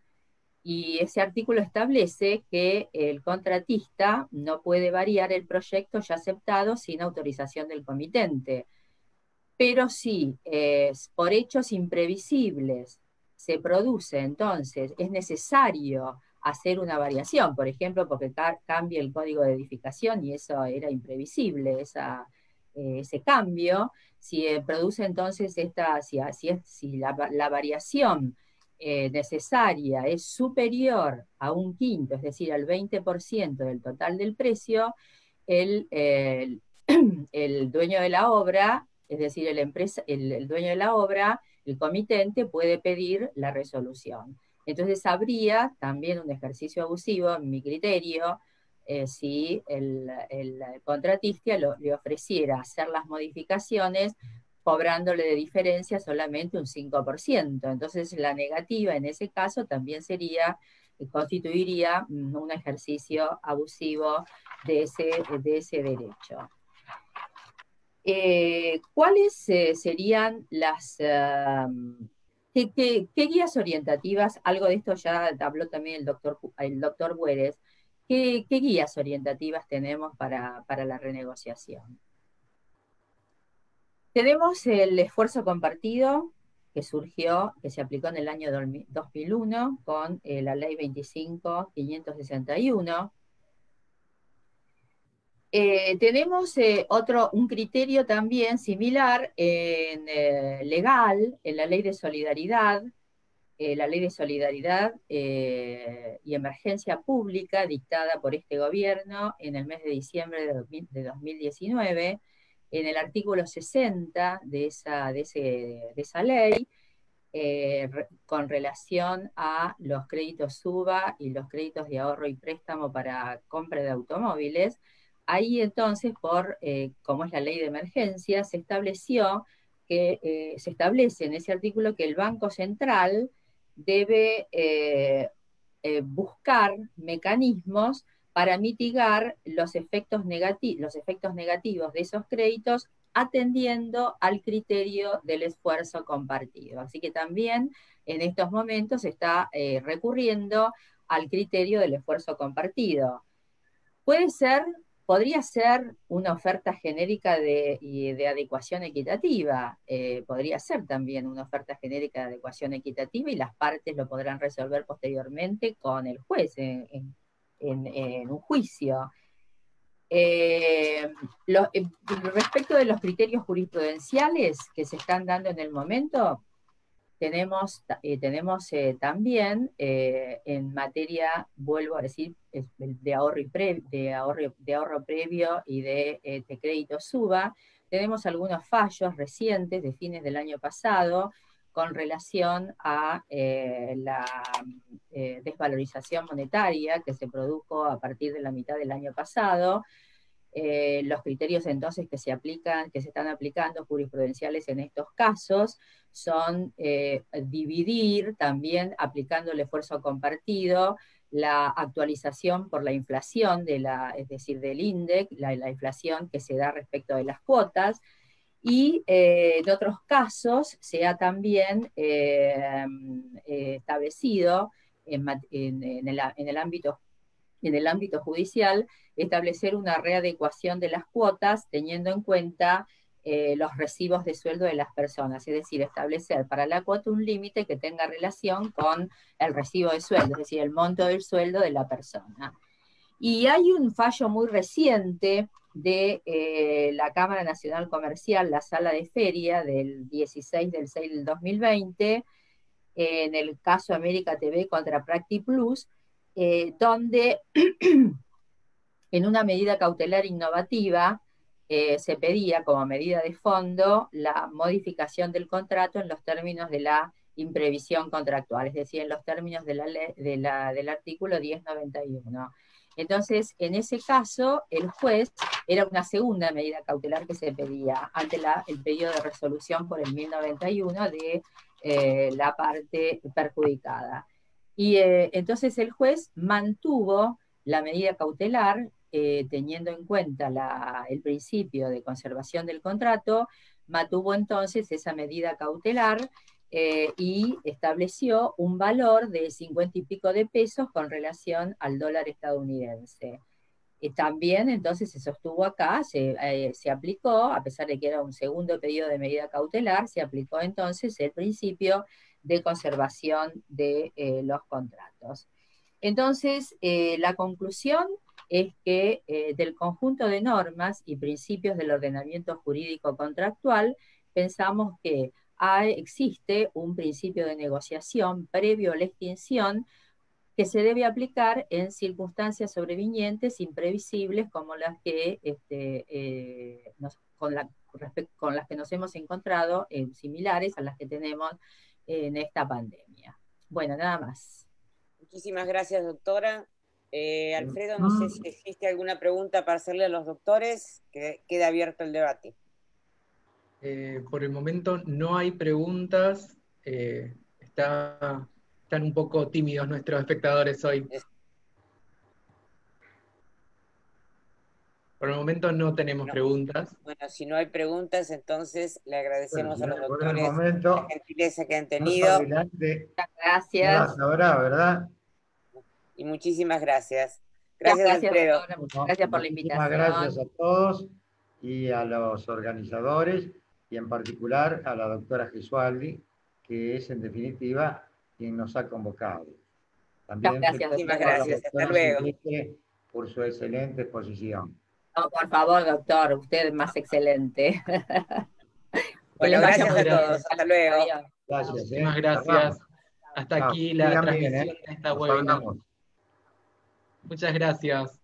Y ese artículo establece que el contratista no puede variar el proyecto ya aceptado sin autorización del comitente. Pero si por hechos imprevisibles se produce, entonces es necesario hacer una variación, por ejemplo, porque cambia el código de edificación y eso era imprevisible, ese cambio, si produce entonces si la variación necesaria es superior a un quinto, es decir, al 20% del total del precio, el dueño de la obra, es decir, el dueño de la obra, el comitente puede pedir la resolución. Entonces habría también un ejercicio abusivo, en mi criterio, si el contratista le ofreciera hacer las modificaciones cobrándole de diferencia solamente un 5%. Entonces la negativa en ese caso también constituiría un ejercicio abusivo de ese derecho. ¿Cuáles serían qué guías orientativas? Algo de esto ya habló también el doctor Bueres. ¿Qué guías orientativas tenemos para la renegociación? Tenemos el esfuerzo compartido que se aplicó en el año 2001 con la ley 25.561. Tenemos un criterio también similar legal, en la ley de solidaridad, y emergencia pública dictada por este gobierno en el mes de diciembre de 2019, en el artículo 60 de esa ley, con relación a los créditos SUBA y los créditos de ahorro y préstamo para compra de automóviles. Ahí entonces, como es la ley de emergencia, se establece en ese artículo que el Banco Central debe buscar mecanismos para mitigar los efectos negativos de esos créditos, atendiendo al criterio del esfuerzo compartido. Así que también en estos momentos se está recurriendo al criterio del esfuerzo compartido. Podría ser una oferta genérica de adecuación equitativa, podría ser también una oferta genérica de adecuación equitativa y las partes lo podrán resolver posteriormente con el juez en un juicio. Respecto de los criterios jurisprudenciales que se están dando en el momento, tenemos también en materia, vuelvo a decir, de ahorro previo y de crédito SUBA, tenemos algunos fallos recientes de fines del año pasado con relación a la desvalorización monetaria que se produjo a partir de la mitad del año pasado. Los criterios entonces que se están aplicando jurisprudenciales en estos casos son dividir también, aplicando el esfuerzo compartido, la actualización por la inflación, es decir, del INDEC, la inflación que se da respecto de las cuotas, y en otros casos se ha también establecido en el ámbito judicial, establecer una readecuación de las cuotas teniendo en cuenta los recibos de sueldo de las personas, es decir, establecer para la cuota un límite que tenga relación con el recibo de sueldo, es decir, el monto del sueldo de la persona. Y hay un fallo muy reciente de la Cámara Nacional Comercial, la Sala de Feria, del 16 del 6 del 2020, en el caso América TV contra Practiplus, donde en una medida cautelar innovativa se pedía como medida de fondo la modificación del contrato en los términos de la imprevisión contractual, es decir, en los términos del artículo 1091. Entonces, en ese caso, el juez, era una segunda medida cautelar que se pedía ante el pedido de resolución por el 1091 de la parte perjudicada. Y entonces el juez mantuvo la medida cautelar, teniendo en cuenta el principio de conservación del contrato, mantuvo entonces esa medida cautelar y estableció un valor de 50 y pico de pesos con relación al dólar estadounidense. También entonces se sostuvo acá, se aplicó, a pesar de que era un segundo pedido de medida cautelar, se aplicó entonces el principio de conservación de los contratos. Entonces, la conclusión es que del conjunto de normas y principios del ordenamiento jurídico contractual, pensamos que existe un principio de negociación previo a la extinción que se debe aplicar en circunstancias sobrevinientes imprevisibles como las que con las que nos hemos encontrado, similares a las que tenemos en esta pandemia. Bueno, nada más. Muchísimas gracias, doctora. Alfredo, no sé si existe alguna pregunta para hacerle a los doctores, que queda abierto el debate. Por el momento no hay preguntas. Están un poco tímidos nuestros espectadores hoy. Por el momento no tenemos preguntas. Bueno, si no hay preguntas, entonces le agradecemos a los doctores momento, la gentileza que han tenido. Muchas gracias. Ahora, ¿verdad? Y muchísimas gracias. Gracias, Alfredo. Muchas gracias por la invitación. Gracias a todos y a los organizadores, y en particular a la doctora Gesualdi, que es en definitiva quien nos ha convocado. También muchísimas gracias. Hasta luego. Por su excelente exposición. No, por favor, doctor, usted es más excelente. Bueno, gracias a todos. Hasta luego. Gracias. Muchísimas gracias. Hasta aquí la transmisión de esta webinar. Muchas gracias.